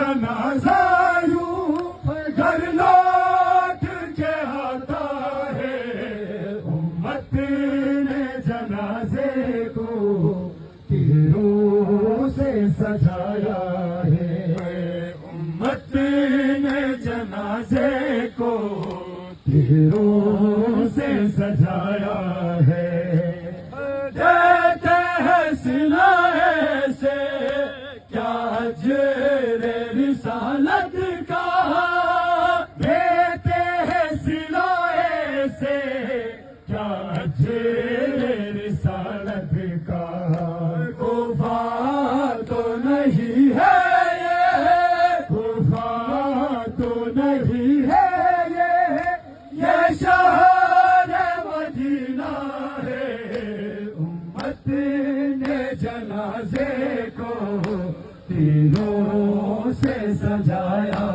جنازہ یوں گھر لوٹ کے آتا ہے، امت نے جنازے کو تیروں سے سجایا ہے، امت نے جنازے کو تیروں سے سجایا ہے، دیتے ہیں سلائے سے کیا اجر رسالت کا، دیتے ہیں سلائے سے کیا اجر رسالت کا، کوفہ تو نہیں ہے یہ، کوفہ تو نہیں ہے یہ شہر مدینہ ہے، امت نے جنازے کو تیروں سے سجایا